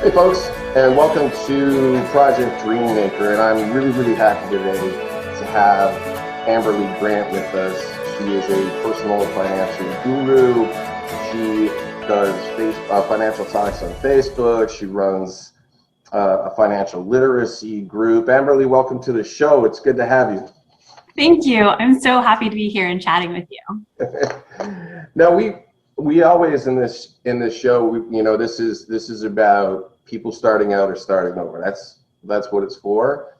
Hey folks, and welcome to Project Dreammaker, and I'm really happy today to have Amberlys Grant with us. She is a personal financial guru. She does financial talks on Facebook. She runs a financial literacy group. Amberlys, welcome to the show. It's good to have you. Thank you. I'm so happy to be here and chatting with you. Now we always in this show, this is about people starting out or starting over. That's what it's for.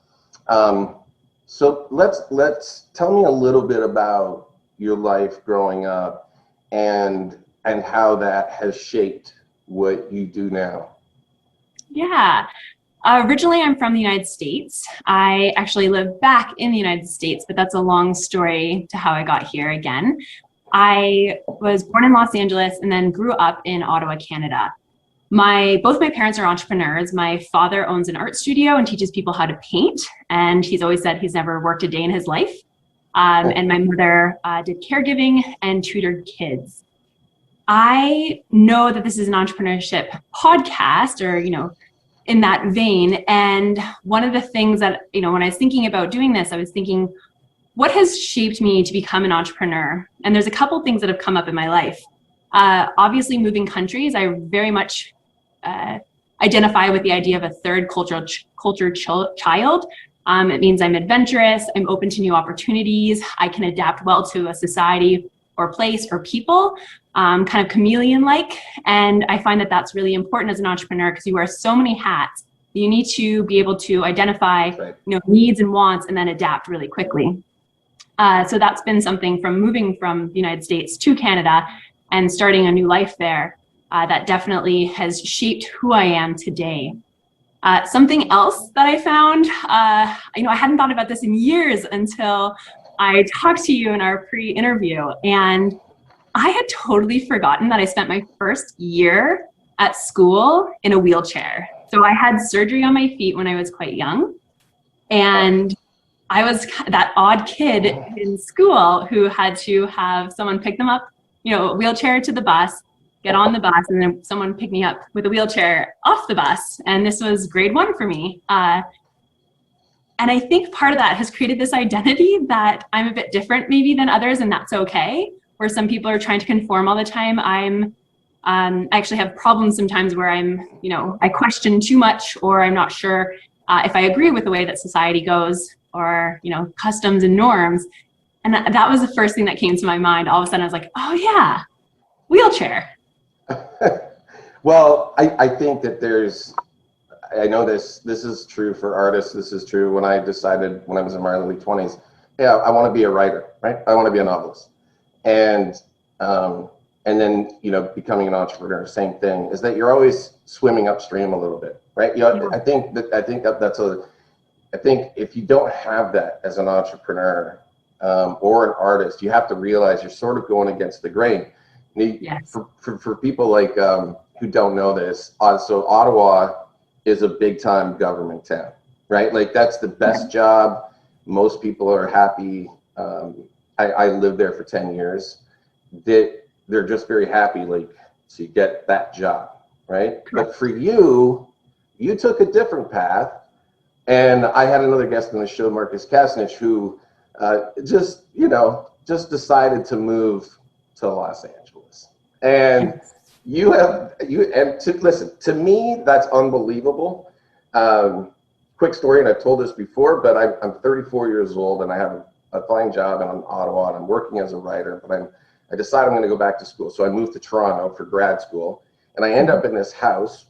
So let's tell me a little bit about your life growing up and how that has shaped what you do now. Yeah. Originally, I'm from the United States. I actually live back in the United States, but that's a long story to how I got here again. I was born in Los Angeles and then grew up in Ottawa, Canada. Both my parents are entrepreneurs. My father owns an art studio and teaches people how to paint, and he's always said he's never worked a day in his life. And my mother did caregiving and tutored kids. I know that this is an entrepreneurship podcast, or in that vein. And one of the things that when I was thinking about doing this, I was thinking, what has shaped me to become an entrepreneur? And there's a couple things that have come up in my life. Obviously, moving countries, I very much identify with the idea of a third culture child. It means I'm adventurous, I'm open to new opportunities, I can adapt well to a society or place or people, kind of chameleon-like. And I find that that's really important as an entrepreneur because you wear so many hats. You need to be able to identify needs and wants and then adapt really quickly. So that's been something from moving from the United States to Canada and starting a new life there that definitely has shaped who I am today. Something else that I found, I hadn't thought about this in years until I talked to you in our pre-interview, and I had totally forgotten that I spent my first year at school in a wheelchair. So I had surgery on my feet when I was quite young, and I was that odd kid in school who had to have someone pick them up, a wheelchair to the bus, get on the bus, and then someone pick me up with a wheelchair off the bus. And this was grade 1 for me. And I think part of that has created this identity that I'm a bit different maybe than others, and that's okay. Where some people are trying to conform all the time, I actually have problems sometimes where I question too much, or I'm not sure if I agree with the way that society goes, or customs and norms. And that was the first thing that came to my mind. All of a sudden I was like, oh yeah, wheelchair. Well, I think that I know this is true for artists. This is true when I decided when I was in my early 20s, yeah, I want to be a writer, right? I want to be a novelist. And then, becoming an entrepreneur, same thing, is that you're always swimming upstream a little bit, right? I think if you don't have that as an entrepreneur or an artist, you have to realize you're sort of going against the grain. Yes. For people like who don't know this, so Ottawa is a big time government town, right? Like that's the best job. Most people are happy. I lived there for 10 years. They're just very happy, to get that job, right? Correct. But for you took a different path. And I had another guest on the show, Marcus Kasnich, who just decided to move to Los Angeles. And listen, to me, that's unbelievable. Quick story, and I've told this before, but I'm 34 years old and I have a fine job in Ottawa and I'm working as a writer, but I decided I'm going to go back to school. So I moved to Toronto for grad school, and I end up in this house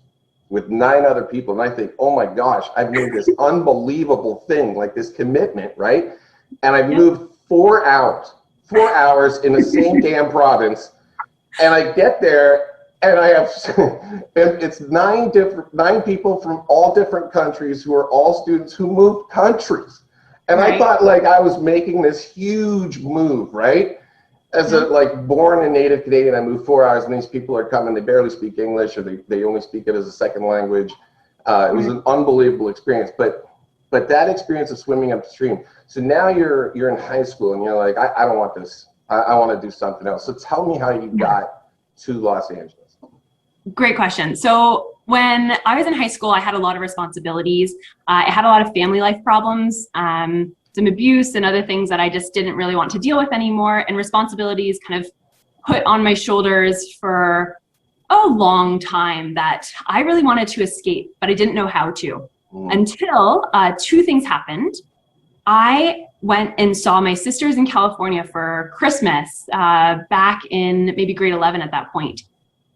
with 9 other people, and I think, oh my gosh, I've made this unbelievable thing, like this commitment, right? And I've moved 4 hours in the same damn province, and I get there, and I have it's 9 people from all different countries who are all students who moved countries, and right. I thought I was making this huge move, right? As a born and native Canadian, I moved 4 hours, and these people are coming. They barely speak English, or they only speak it as a second language. It was an unbelievable experience. But that experience of swimming upstream. So now you're in high school, and you're like, I don't want this. I want to do something else. So tell me how you got to Los Angeles. Great question. So When I was in high school, I had a lot of responsibilities. I had a lot of family life problems, some abuse and other things that I just didn't really want to deal with anymore. And responsibilities kind of put on my shoulders for a long time that I really wanted to escape, but I didn't know how to. Until two things happened. I went and saw my sisters in California for Christmas back in maybe grade 11 at that point,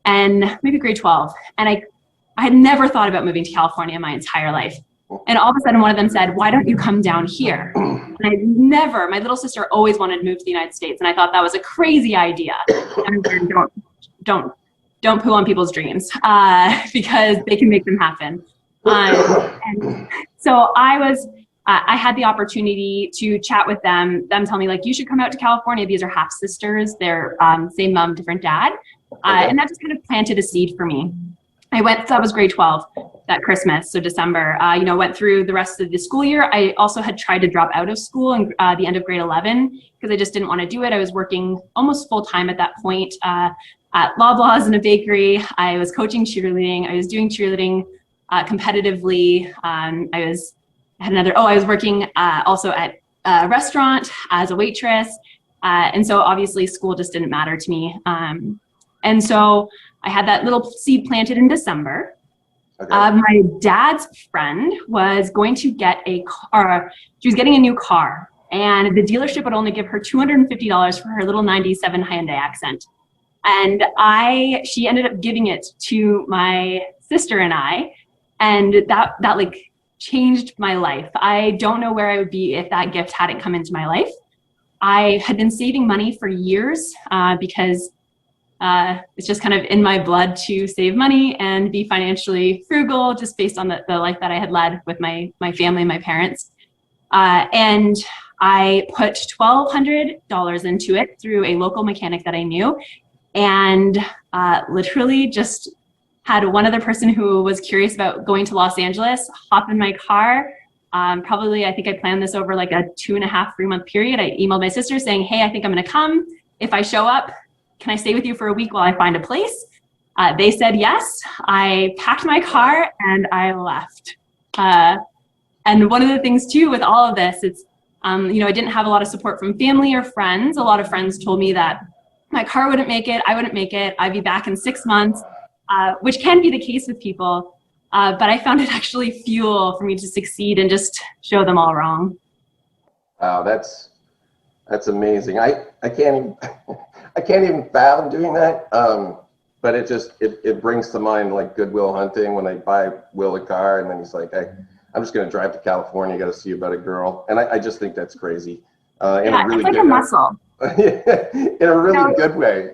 and maybe grade 12. And I had never thought about moving to California my entire life. And all of a sudden one of them said, "Why don't you come down here?" And my little sister always wanted to move to the United States. And I thought that was a crazy idea. And don't poo on people's dreams because they can make them happen. And so I had the opportunity to chat with them tell me like, "You should come out to California. These are half sisters. They're same mom, different dad." And that just kind of planted a seed for me. I went, that was grade 12, that Christmas, so December, went through the rest of the school year. I also had tried to drop out of school in the end of grade 11 because I just didn't want to do it. I was working almost full time at that point at Loblaws in a bakery. I was coaching cheerleading. I was doing cheerleading competitively. I was working also at a restaurant as a waitress. And so obviously school just didn't matter to me. And so I had that little seed planted in December. Okay. My dad's friend was going to get a car. She was getting a new car, and the dealership would only give her $250 for her little 97 Hyundai Accent. And she ended up giving it to my sister and I, and that like changed my life. I don't know where I would be if that gift hadn't come into my life. I had been saving money for years because it's just kind of in my blood to save money and be financially frugal, just based on the life that I had led with my family, my parents. And I put $1,200 into it through a local mechanic that I knew, and literally just had one other person who was curious about going to Los Angeles hop in my car. Probably, I think I planned this over like a 2.5, 3 month period. I emailed my sister saying, "Hey, I think I'm going to come. If I show up, can I stay with you for a week while I find a place?" They said yes. I packed my car and I left. And one of the things too with all of this, it's, I didn't have a lot of support from family or friends. A lot of friends told me that my car wouldn't make it, I wouldn't make it, I'd be back in 6 months, which can be the case with people. But I found it actually fuel for me to succeed and just show them all wrong. Wow, that's amazing. I can't even fathom doing that. But it brings to mind like Good Will Hunting when they buy Will a car and then he's like, "Hey, I'm just going to drive to California, got to see about a girl." And I just think that's crazy. In a really it's like good a muscle. in a really good way,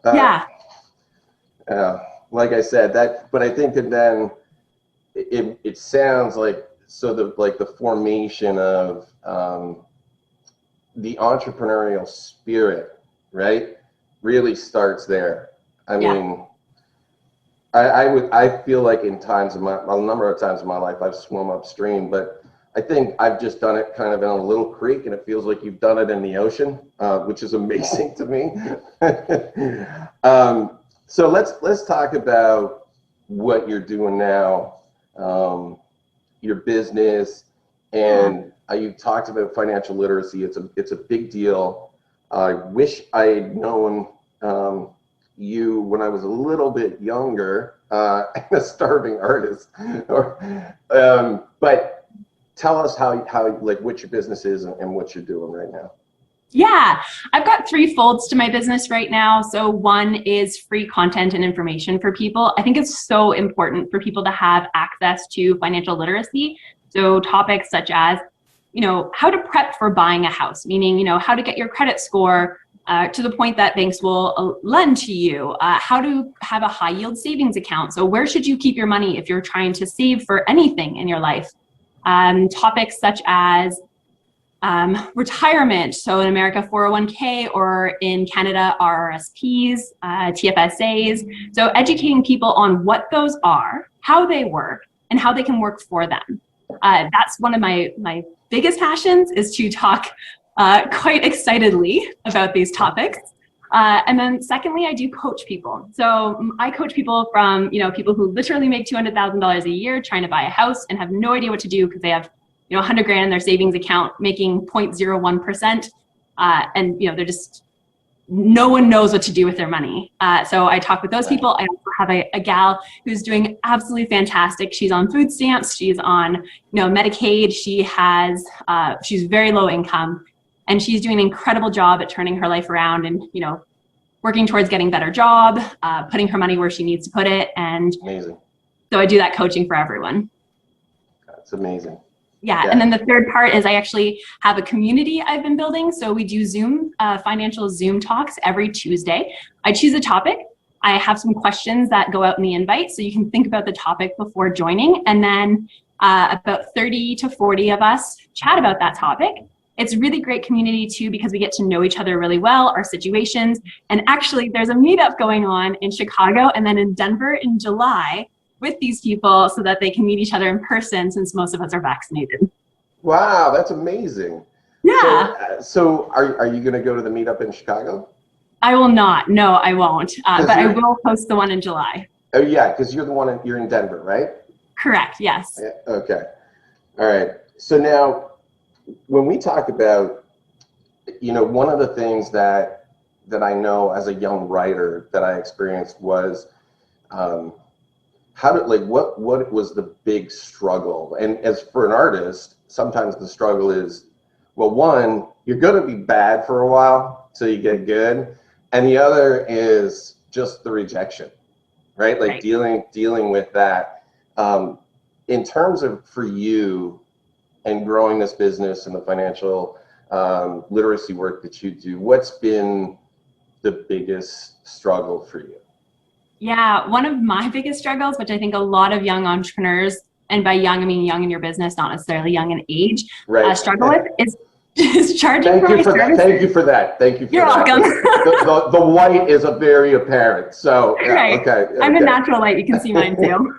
Yeah. Like I said, but I think that then it sounds like the formation of the entrepreneurial spirit, right, really starts there. I mean, I feel like a number of times in my life I've swum upstream, but I think I've just done it kind of in a little creek, and it feels like you've done it in the ocean, which is amazing to me. So let's talk about what you're doing now, your business, and you talked about financial literacy. It's a big deal. I wish I had known you when I was a little bit younger, and a starving artist. But tell us how what your business is and what you're doing right now. Yeah, I've got 3 folds to my business right now. So one is free content and information for people. I think it's so important for people to have access to financial literacy. So topics such as, how to prep for buying a house, meaning, how to get your credit score to the point that banks will lend to you, how to have a high yield savings account. So where should you keep your money if you're trying to save for anything in your life? Topics such as retirement. So in America, 401k, or in Canada, RRSPs, TFSAs. So educating people on what those are, how they work, and how they can work for them. That's one of my biggest passions, is to talk quite excitedly about these topics. And then secondly, I do coach people. So I coach people from, people who literally make $200,000 a year trying to buy a house and have no idea what to do because they have, 100 grand in their savings account making 0.01%. And, they're just, no one knows what to do with their money. So I talk with those people. I also have a gal who's doing absolutely fantastic. She's on food stamps. She's on, Medicaid. She's very low income. And she's doing an incredible job at turning her life around and, working towards getting a better job, putting her money where she needs to put it. And amazing. So I do that coaching for everyone. That's amazing. Yeah. And then the third part is I actually have a community I've been building. So we do financial Zoom talks every Tuesday. I choose a topic. I have some questions that go out in the invite. So you can think about the topic before joining. And then about 30 to 40 of us chat about that topic. It's really great community too, because we get to know each other really well, our situations. And actually there's a meetup going on in Chicago and then in Denver in July with these people so that they can meet each other in person since most of us are vaccinated. Wow, that's amazing. Yeah. So are you going to go to the meetup in Chicago? I will not. No, I won't. But I will host the one in July. Oh yeah, because you're in Denver, right? Correct. Yes. Yeah, okay. All right. So now, when we talk about, one of the things that I know as a young writer that I experienced was, what was the big struggle? And as for an artist, sometimes the struggle is, well, one, you're going to be bad for a while till you get good. And the other is just the rejection, right? Like dealing with that. In terms of for you and growing this business and the financial literacy work that you do, what's been the biggest struggle for you? Yeah, one of my biggest struggles, which I think a lot of young entrepreneurs, and by young, I mean young in your business, not necessarily young in age, struggle with is charging for my services. Thank you for that. You're welcome. The white is a very apparent. So right. Okay. I'm a natural light. You can see mine too.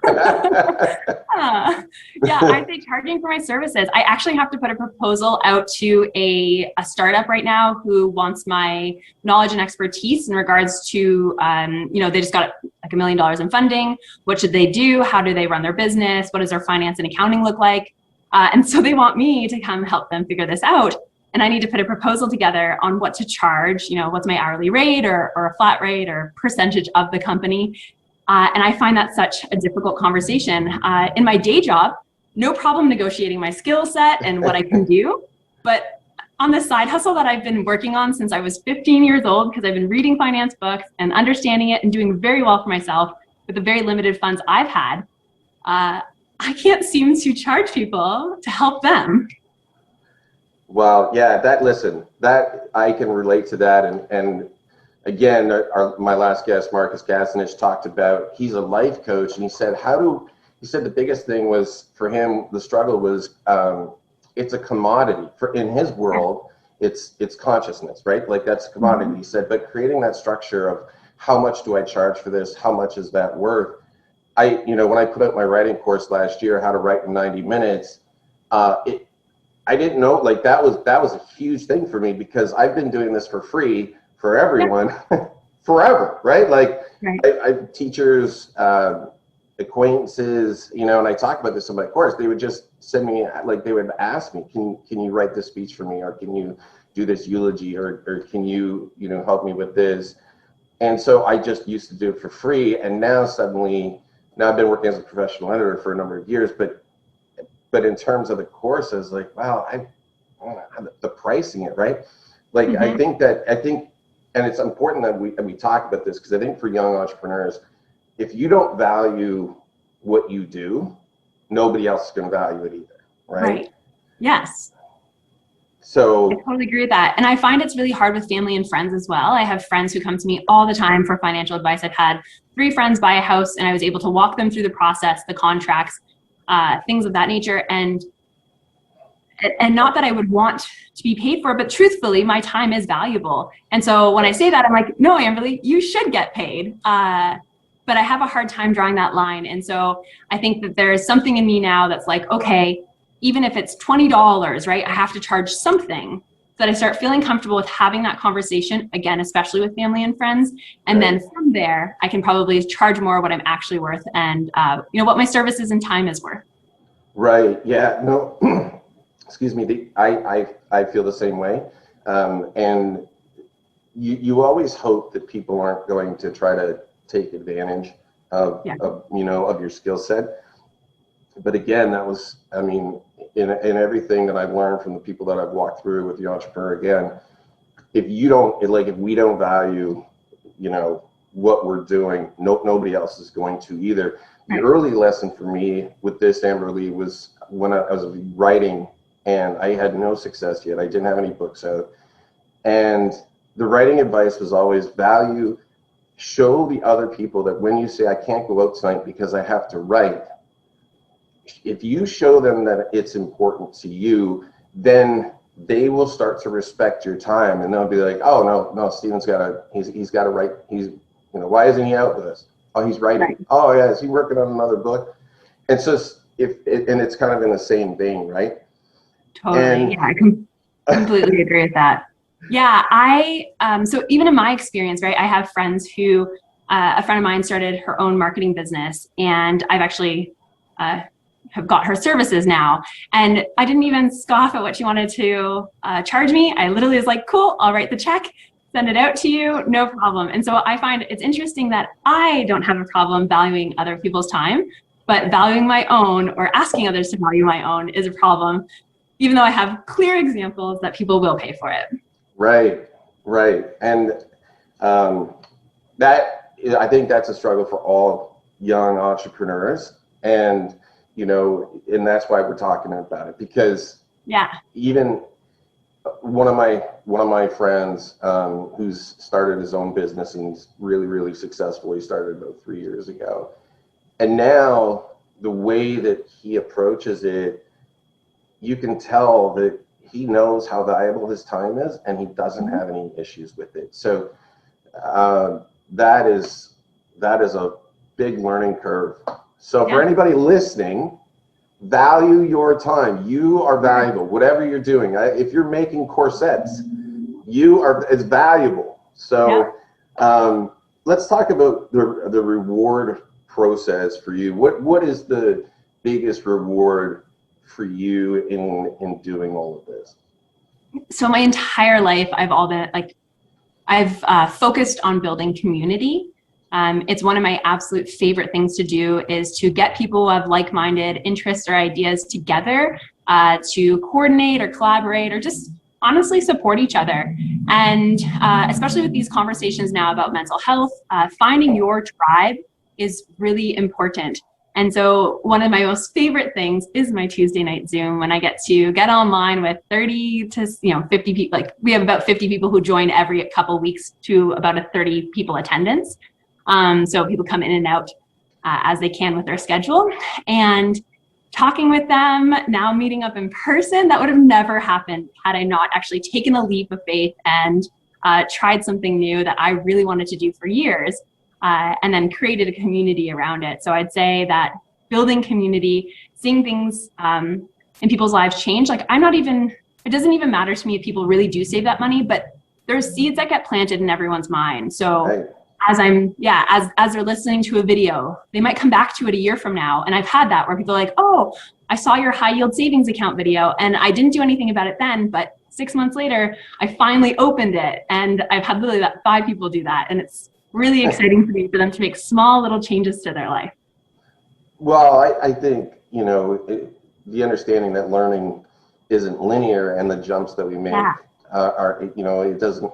Yeah, I say charging for my services. I actually have to put a proposal out to a startup right now who wants my knowledge and expertise in regards to, they just got like $1 million in funding. What should they do? How do they run their business? What does their finance and accounting look like? And so they want me to come help them figure this out. And I need to put a proposal together on what to charge, what's my hourly rate or a flat rate or percentage of the company. And I find that such a difficult conversation. In my day job, no problem negotiating my skill set and what I can do. But on the side hustle that I've been working on since I was 15 years old, because I've been reading finance books and understanding it and doing very well for myself with the very limited funds I've had, I can't seem to charge people to help them. Well, yeah, that I can relate to that. And again, my last guest, Marcus Gassenich, talked about, he's a life coach, and he said, he said the biggest thing was for him, the struggle was, it's a commodity. In his world, it's consciousness, right? Like that's a commodity. Mm-hmm. He said, but creating that structure of how much do I charge for this? How much is that worth? When I put out my writing course last year, how to write in 90 minutes, I didn't know, like that was a huge thing for me, because I've been doing this for free for everyone forever, right? Like I teachers, acquaintances, and I talk about this in my course, they would just send me, like they would ask me, can you write this speech for me? Or can you do this eulogy? Or can you, help me with this? And so I just used to do it for free. And now I've been working as a professional editor for a number of years, but in terms of the course, I was like, wow, I don't know how the pricing it, right? Like, mm-hmm. I think, and it's important that we talk about this, because I think for young entrepreneurs, if you don't value what you do, nobody else is going to value it either, right? Yes. So I totally agree with that. And I find it's really hard with family and friends as well. I have friends who come to me all the time for financial advice. I've had 3 friends buy a house, and I was able to walk them through the process, the contracts, things of that nature. And not that I would want to be paid for it, but truthfully, my time is valuable. And so when I say that, I'm like, no, Amberly, you should get paid. But I have a hard time drawing that line. And so I think that there is something in me now that's like, okay, even if it's $20, right, I have to charge something so that I start feeling comfortable with having that conversation, again, especially with family and friends. And then from there, I can probably charge more what I'm actually worth and, what my services and time is worth. Right. Yeah. No, excuse me. I feel the same way. And you always hope that people aren't going to try to take advantage of your skill set. But again, that was, I mean, in everything that I've learned from the people that I've walked through with the entrepreneur, again, if we don't value, what we're doing, nobody else is going to either. The early lesson for me with this, Amberly, was when I was writing and I had no success yet. I didn't have any books out. And the writing advice was always show the other people that when you say, I can't go out tonight because I have to write, if you show them that it's important to you, then they will start to respect your time, and they'll be like, oh no, Steven's he's got to write. Why isn't he out with us? Oh, he's writing. Right. Oh yeah, is he working on another book? And so it's kind of in the same vein, right? Totally. I completely agree with that. Yeah, so even in my experience, right, I have friends who, a friend of mine started her own marketing business, and I've actually have got her services now. And I didn't even scoff at what she wanted to charge me. I literally was like, cool, I'll write the check, send it out to you, no problem. And so I find it's interesting that I don't have a problem valuing other people's time, but valuing my own or asking others to value my own is a problem, even though I have clear examples that people will pay for it. Right. And I think that's a struggle for all young entrepreneurs. And and that's why we're talking about it, because even one of my friends who's started his own business and he's really, really successful. He started about 3 years ago. And now the way that he approaches it, you can tell that he knows how valuable his time is and he doesn't have any issues with it. So that is a big learning curve. So for anybody listening, value your time. You are valuable, whatever you're doing. If you're making corsets, it's valuable. So let's talk about the reward process for you. What is the biggest reward for you in doing all of this? So my entire life, I've focused on building community. It's one of my absolute favorite things to do is to get people of like-minded interests or ideas together to coordinate or collaborate or just honestly support each other. And especially with these conversations now about mental health, finding your tribe is really important. And so one of my most favorite things is my Tuesday night Zoom, when I get to get online with 30 to 50 people. Like we have about 50 people who join every couple weeks to about a 30 people attendance. So people come in and out as they can with their schedule, and talking with them, now meeting up in person. That would have never happened had I not actually taken a leap of faith and tried something new that I really wanted to do for years, and then created a community around it. So I'd say that building community, seeing things in people's lives change, it doesn't even matter to me if people really do save that money, but there's seeds that get planted in everyone's mind. So right. As they're listening to a video, they might come back to it a year from now. And I've had that where people are like, oh, I saw your high yield savings account video and I didn't do anything about it then, but 6 months later, I finally opened it. And I've had literally 5 people do that. And it's really exciting for me for them to make small little changes to their life. Well, I think, the understanding that learning isn't linear and the jumps that we make are, it doesn't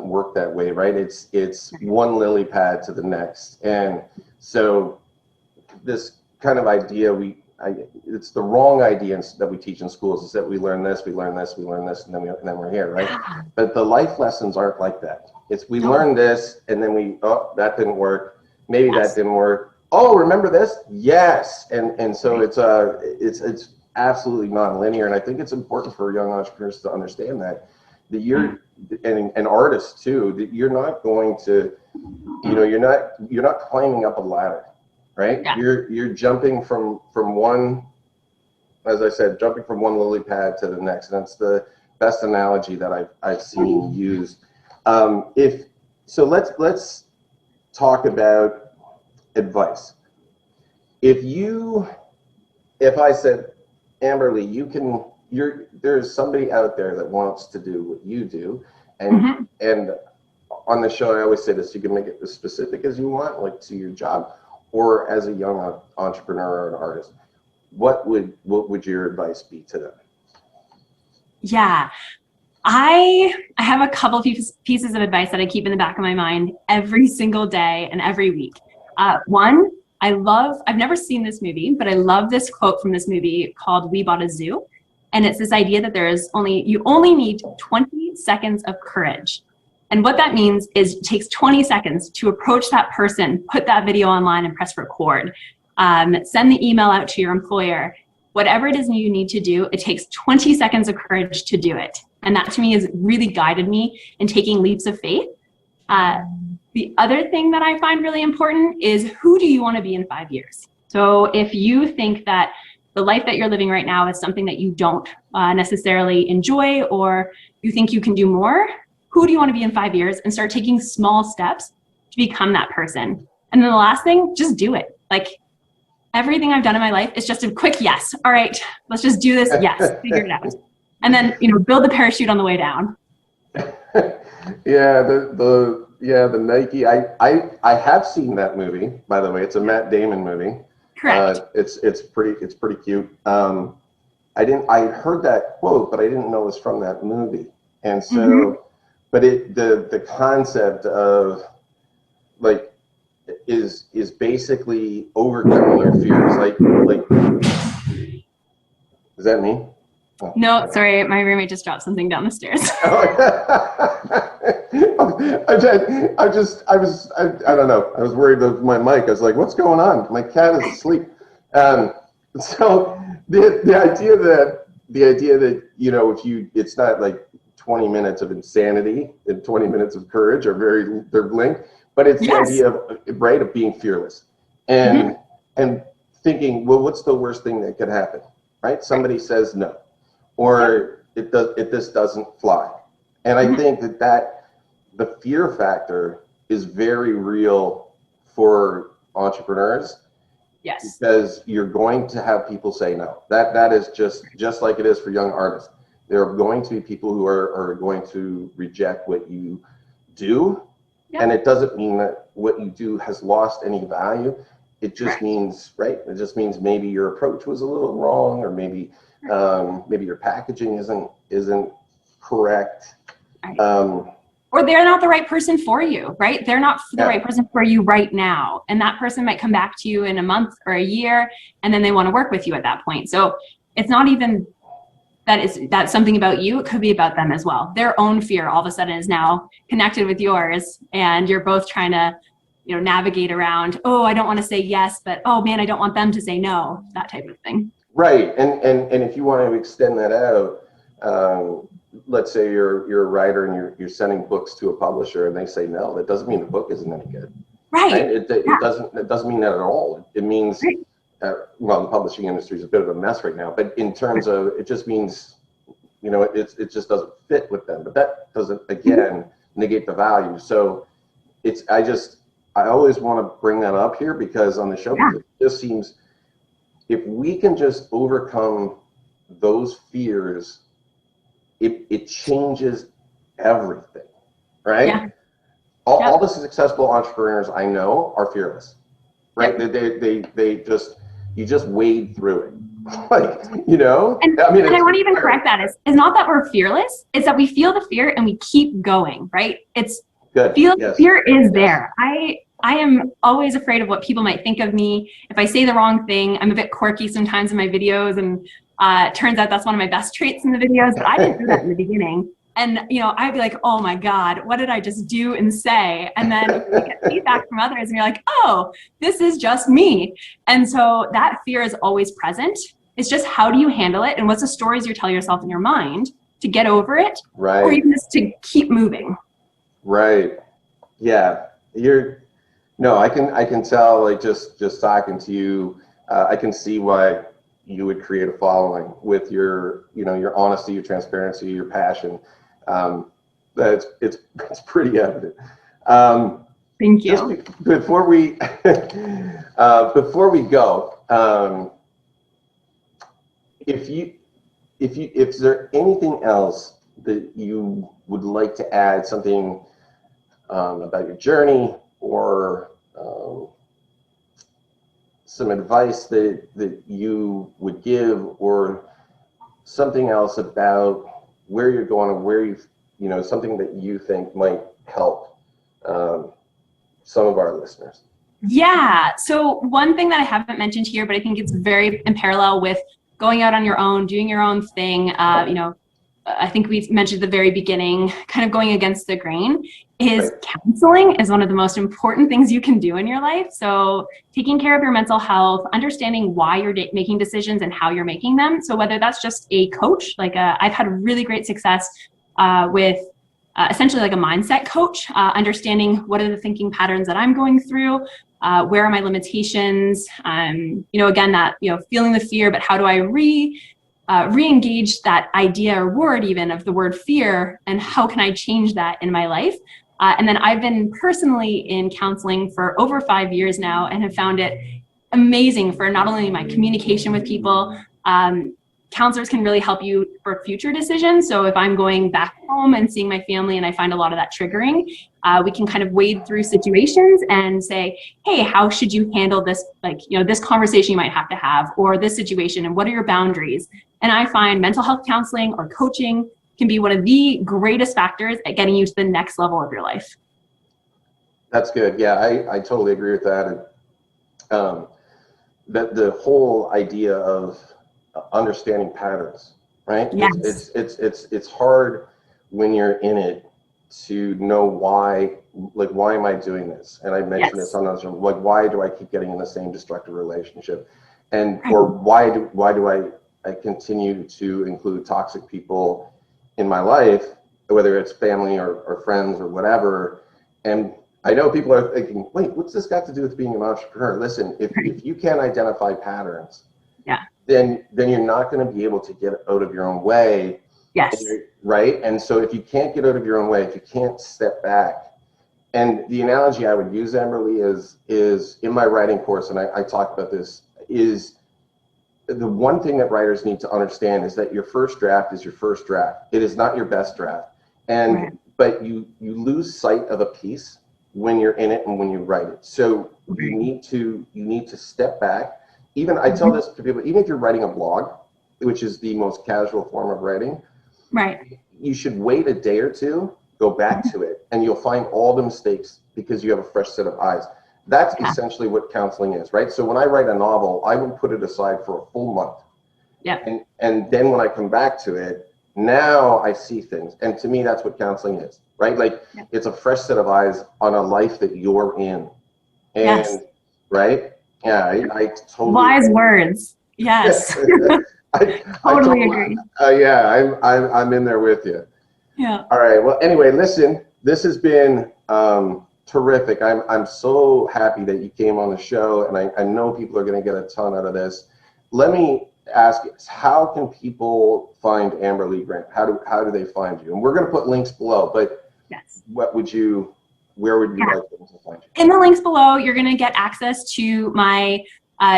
work that way, right? It's one lily pad to the next. And so this kind of idea, it's the wrong idea that we teach in schools, is that we learn this, and then we're here, right? But the life lessons aren't like that. We learn this and then that didn't work. Maybe that didn't work. Oh, remember this? Yes. And so it's absolutely non-linear. And I think it's important for young entrepreneurs to understand that you're, and artists too, that you're not going to, you're not climbing up a ladder, right? Yeah. You're jumping from one, as I said, jumping from one lily pad to the next. And that's the best analogy that I've seen used. Let's talk about advice. If I said, Amberly, there's somebody out there that wants to do what you do, and on the show I always say this: you can make it as specific as you want, like to your job, or as a young entrepreneur or an artist. What would your advice be to them? Yeah, I have a couple pieces of advice that I keep in the back of my mind every single day and every week. One, I've never seen this movie, but I love this quote from this movie called We Bought a Zoo. And it's this idea that you only need 20 seconds of courage. And what that means is it takes 20 seconds to approach that person, put that video online and press record, send the email out to your employer. Whatever it is you need to do, it takes 20 seconds of courage to do it. And that to me has really guided me in taking leaps of faith. The other thing that I find really important is, who do you want to be in 5 years? So if you think that the life that you're living right now is something that you don't necessarily enjoy, or you think you can do more, who do you want to be in 5 years? And start taking small steps to become that person. And then the last thing, just do it. Like, everything I've done in my life is just a quick yes. All right, let's just do this. Yes, figure it out. And then, build the parachute on the way down. Yeah, the Nike. I have seen that movie, by the way. It's a Matt Damon movie. Correct. It's pretty cute. I heard that quote, but I didn't know it was from that movie. And so, but the concept of like is basically overcoming your fears. Like, is that me? Oh. No, sorry, my roommate just dropped something down the stairs. I don't know. I was worried with my mic. I was like, what's going on? My cat is asleep. So the idea that, it's not like 20 minutes of insanity and 20 minutes of courage they're linked, but it's the idea of being fearless and thinking, well, what's the worst thing that could happen, right? Somebody says no, or this doesn't fly. And I think that the fear factor is very real for entrepreneurs. Yes. Because you're going to have people say no. That is just like it is for young artists. There are going to be people who are going to reject what you do. Yep. And it doesn't mean that what you do has lost any value. It just means, right? It just means maybe your approach was a little wrong, or maybe your packaging isn't correct. Right. Or they're not the right person for you, right? They're not the right person for you right now. And that person might come back to you in a month or a year, and then they want to work with you at that point. So it's not even that's something about you. It could be about them as well. Their own fear all of a sudden is now connected with yours, and you're both trying to, navigate around, oh, I don't want to say yes, but oh man, I don't want them to say no, that type of thing. Right. And if you want to extend that out, let's say you're a writer and you're sending books to a publisher and they say no, that doesn't mean the book isn't any good. Right. It doesn't mean that at all. It means, well, the publishing industry is a bit of a mess right now, but in terms of, it just means, it just doesn't fit with them, but that doesn't, again, negate the value. So I always want to bring that up here, because on the show, it just seems, if we can just overcome those fears, it changes everything, right? Yeah. All the successful entrepreneurs I know are fearless, right? They you just wade through it. And I want to even correct that. It's not that we're fearless, it's that we feel the fear and we keep going, right? It's good. Fear is there. I am always afraid of what people might think of me. If I say the wrong thing, I'm a bit quirky sometimes in my videos, and turns out that's one of my best traits in the videos, but I didn't do that in the beginning. And, I'd be like, oh my God, what did I just do and say? And then you get feedback from others and you're like, oh, this is just me. And so that fear is always present. It's just, how do you handle it? And what's the stories you tell yourself in your mind to get over it? Right. Or even just to keep moving. Right. Yeah. I can tell, like, just talking to you, I can see why you would create a following with your, your honesty, your transparency, your passion. It's pretty evident. Thank you. Just before we before we go, if there anything else that you would like to add, something about your journey, or some advice that you would give, or something else about where you're going, or where something that you think might help some of our listeners. Yeah. So one thing that I haven't mentioned here, but I think it's very in parallel with going out on your own, doing your own thing, I think we mentioned at the very beginning, kind of going against the grain, is counseling is one of the most important things you can do in your life. So taking care of your mental health, understanding why you're making decisions and how you're making them. So whether that's just a coach, I've had really great success with essentially like a mindset coach, understanding what are the thinking patterns that I'm going through, where are my limitations, again, that, feeling the fear, but how do I re-engage that idea or word even of the word fear, and how can I change that in my life? And then I've been personally in counseling for over 5 years now and have found it amazing for not only my communication with people, counselors can really help you for future decisions. So if I'm going back home and seeing my family and I find a lot of that triggering, we can kind of wade through situations and say, hey, how should you handle this? This conversation you might have to have, or this situation, and what are your boundaries? And I find mental health counseling or coaching can be one of the greatest factors at getting you to the next level of your life. That's good. Yeah, I totally agree with that. And that the whole idea of understanding patterns, right? Yes. It's hard when you're in it to know why am I doing this? And I mentioned this sometimes, why do I keep getting in the same destructive relationship? And or why do I continue to include toxic people in my life, whether it's family or friends or whatever? And I know people are thinking, wait, what's this got to do with being an entrepreneur? Listen, if you can't identify patterns, then you're not going to be able to get out of your own way. Yes. Right? And so if you can't get out of your own way, if you can't step back, and the analogy I would use, Amberly, is in my writing course, and I talk about this, is the one thing that writers need to understand is that your first draft is your first draft. It is not your best draft. And but you lose sight of a piece when you're in it and when you write it. So you need to step back. Even I tell this to people, even if you're writing a blog, which is the most casual form of writing, you should wait a day or two, go back to it, and you'll find all the mistakes because you have a fresh set of eyes. That's essentially what counseling is, right? So when I write a novel, I will put it aside for a full month. And then when I come back to it, now I see things. And to me, that's what counseling is, right? It's a fresh set of eyes on a life that you're in. And right? Yeah, I totally wise agree. Words. Yes. I totally agree. Yeah, I'm in there with you. Yeah. All right. Well, anyway, listen, this has been terrific. I'm so happy that you came on the show, and I know people are going to get a ton out of this. Let me ask you, how can people find Amberly Grant? How do they find you? And we're going to put links below, but where would you like them to find you? In the links below, you're going to get access to my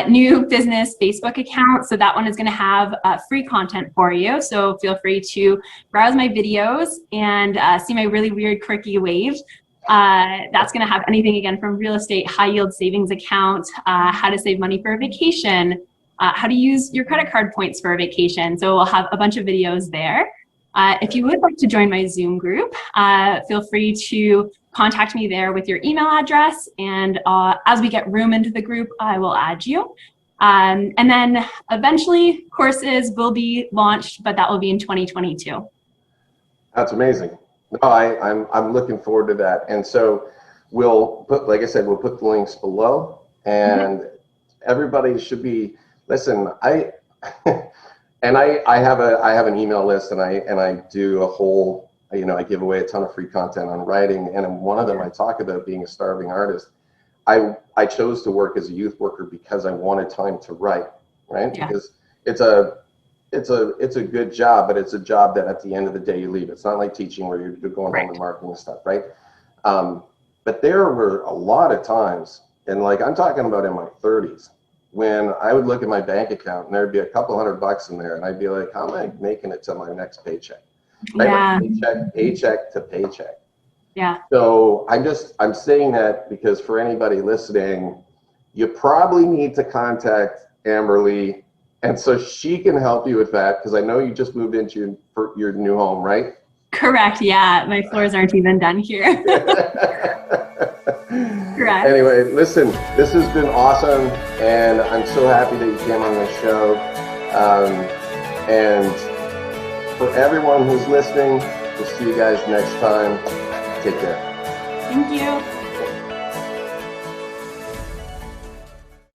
new business Facebook account. So that one is going to have free content for you. So feel free to browse my videos and see my really weird, quirky wave. That's going to have anything, again, from real estate, high yield savings account, how to save money for a vacation, how to use your credit card points for a vacation. So we'll have a bunch of videos there. If you would like to join my Zoom group, feel free to contact me there with your email address. And as we get room into the group, I will add you. And then eventually courses will be launched, but that will be in 2022. That's amazing. No, I'm looking forward to that. And so we'll put, like I said, we'll put the links below, and everybody should be, listen, and I have an email list, and I do a whole, I give away a ton of free content on writing, and in one of them I talk about being a starving artist. I chose to work as a youth worker because I wanted time to write, right? Because it's a good job, but it's a job that at the end of the day you leave. It's not like teaching where you're going home and marking and stuff, right? But there were a lot of times, and like I'm talking about in my 30s, when I would look at my bank account and there'd be a couple $100 in there, and I'd be like, how am I making it to my next paycheck? Right? Yeah. Paycheck to paycheck. Yeah. So I'm saying that because for anybody listening, you probably need to contact Amberly, and so she can help you with that, because I know you just moved into your new home, right? Correct. Yeah. My floors aren't even done here. Correct. Anyway, listen, this has been awesome, and I'm so happy that you came on the show. And for everyone who's listening, we'll see you guys next time. Take care. Thank you.